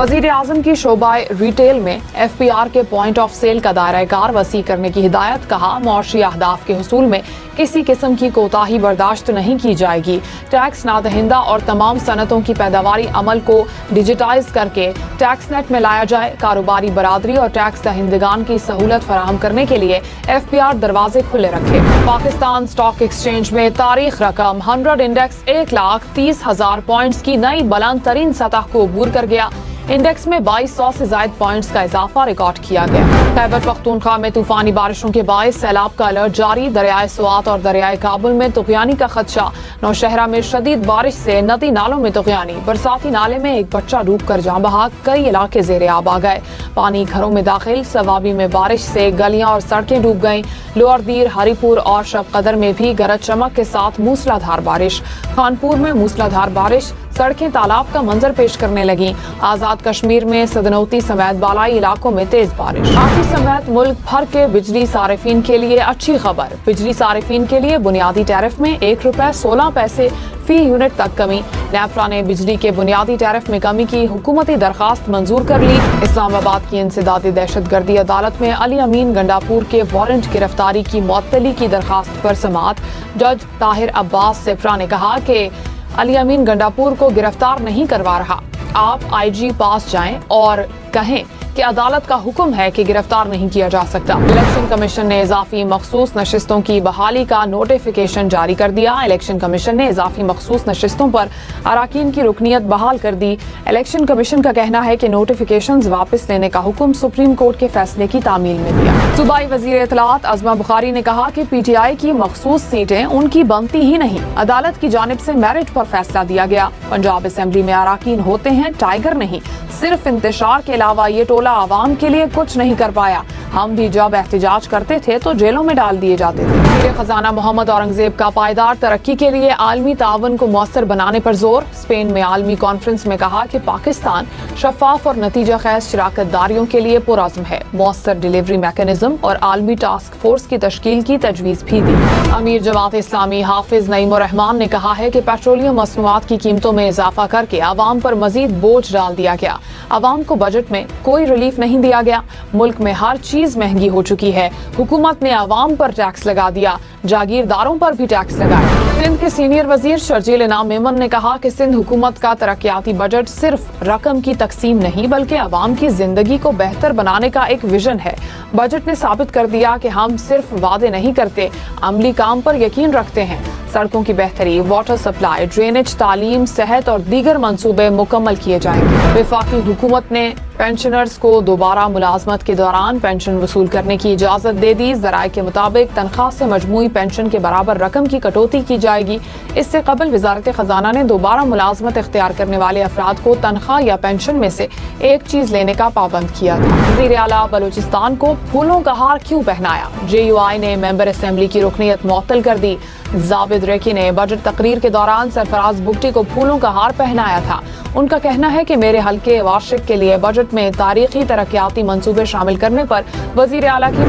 वज़ीर आज़म की शोबा रिटेल में FPR के पॉइंट ऑफ सेल का दायरा कार वसी करने की हिदायत। कहा, मौशी अहदाफ के हुसूल में किसी किस्म की कोताही बर्दाश्त नहीं की जाएगी। टैक्स नादहिंदा और तमाम सनतों की पैदावारी अमल को डिजिटाइज करके टैक्स नेट में लाया जाए। कारोबारी बरादरी और टैक्स दहिंदगान की सहूलत फराहम करने के लिए FPR दरवाजे खुले रखे। पाकिस्तान स्टॉक एक्सचेंज में तारीख रकम 100 इंडेक्स 1,30,000 पॉइंट्स की नई बुलंद तरीन सतह को अबूर कर गया। इंडेक्स में 2200 से ज्यादा पॉइंट्स का इजाफा रिकॉर्ड किया गया। खैबर पख्तूनख्वा में तूफानी बारिशों के बायस सैलाब का अलर्ट जारी। दरियाए स्वात और दरियाए काबुल में तुग़यानी का खदशा। नौशहरा में शदीद बारिश से नदी नालों में तुग़यानी। बरसाती नाले में एक बच्चा डूब कर जाँ बहा, कई इलाके ज़ेरे आब आ गए। पानी घरों में दाखिल। सवाबी में बारिश से गलियां और सड़कें डूब गईं। लोअर दीर, हरीपुर और शबकदर में भी गरज चमक के साथ मूसलाधार बारिश। खानपुर में मूसलाधार बारिश, सड़कें तालाब का मंजर पेश करने लगी। आजाद कश्मीर में सदनौती समेत बालाई इलाकों में तेज बारिश। आखिर समेत मुल्क भर के बिजली सारिफीन के लिए अच्छी खबर। बिजली सारिफीन के लिए बुनियादी टैरिफ में ₹1.16 फी यूनिट तक कमी। नेफ्रा ने बिजली के बुनियादी टैरिफ में कमी की हुकूमती दरखास्त मंजूर कर ली। इस्लामाबाद की इंसदादी दहशतगर्दी अदालत में अली अमीन गंडापुर के वारंट गिरफ्तारी की मुअत्तली की दरखास्त पर समाअत। जज ताहिर अब्बास सिफरा ने कहा कि अली अमीन गंडापुर को गिरफ्तार नहीं करवा रहा। आप IG पास जाएं और कहें कि अदालत का हुक्म है कि गिरफ्तार नहीं किया जा सकता। इलेक्शन कमीशन ने इजाफी मखसूस नशिस्तों की बहाली का नोटिफिकेशन जारी कर दिया। इलेक्शन कमीशन ने इजाफी मखसूस नशिस्तों पर अराकीन की रुकनियत बहाल कर दी। इलेक्शन कमीशन का कहना है कि नोटिफिकेशंस वापस लेने का हुक्म सुप्रीम कोर्ट के फैसले की तामील में दिया। सूबाई वजीर इत्तलात अज़मा बुखारी ने कहा कि PTI की मखसूस सीटें उनकी बनती ही नहीं। अदालत की जानिब से मेरिट पर फैसला दिया गया। पंजाब असेंबली में अराकीन होते हैं, टाइगर नहीं। सिर्फ इंतशार के अलावा ये टोला आवाम के लिए कुछ नहीं कर पाया। हम भी जब एहतजाज करते थे तो जेलों में डाल दिए जाते थे। वज़ीर खजाना मोहम्मद औरंगजेब का पायदार तरक्की के लिए आलमी तावन को मौसर बनाने पर जोर। स्पेन में आलमी कॉन्फ्रेंस में कहा कि पाकिस्तान शफाफ और नतीजा खैज शराकत दारियों के लिए पुरअज़्म है। मौसर डिलीवरी मैकेनिज्म और आलमी टास्क फोर्स की तश्कील की तजवीज़ भी दी। अमीर जमात इस्लामी हाफिज नईमुर रहमान ने कहा है कि पेट्रोलियम मसनूआत की कीमतों में इजाफा करके आवाम पर मजीद बोझ डाल दिया गया। आवाम को बजट में कोई रिलीफ नहीं दिया गया। मुल्क में हर चीज महंगी हो चुकी है। हुकूमत ने आवाम पर टैक्स लगा दिया, जागीरदारों पर भी टैक्स लगाया। सिंध के सीनियर वजीर शर्जील इनाम मेमन ने कहा कि सिंध हुकूमत का तरक्याती बजट सिर्फ रकम की तकसीम नहीं बल्कि आवाम की जिंदगी को बेहतर बनाने का एक विजन है। बजट ने साबित कर दिया कि हम सिर्फ वादे नहीं करते, अमली काम पर यकीन रखते हैं। सड़कों की बेहतरी, वाटर सप्लाई, ड्रेनेज, तालीम, सेहत और दीगर मंसूबे मुकम्मल किए जाएंगे। वफाकी हुकूमत ने पेंशनर्स को दोबारा मुलाजमत के दौरान पेंशन वसूल करने की इजाजत दे दी। ज़राए के मुताबिक तनख्वाह से मजमूई पेंशन के बराबर रकम की कटौती की जाएगी। इससे कबल वजारत खजाना ने दोबारा मुलाजमत इख्तियार करने वाले अफराद को तनख्वाह या पेंशन में से एक चीज लेने का पाबंद किया था। वज़ीर आला बलूचिस्तान को फूलों का हार क्यों पहनाया? JUI ने मेंबर असेंबली की रुकनियत मुअत्तल कर दी। जाबिद रेकी ने बजट तकरीर के दौरान सरफराज बुगटी को फूलों का हार पहनाया था। उनका कहना है कि मेरे हल्के वार्षिक के लिए बजट में तारीखी तरक्याती मंसूबे शामिल करने पर वजीर आला की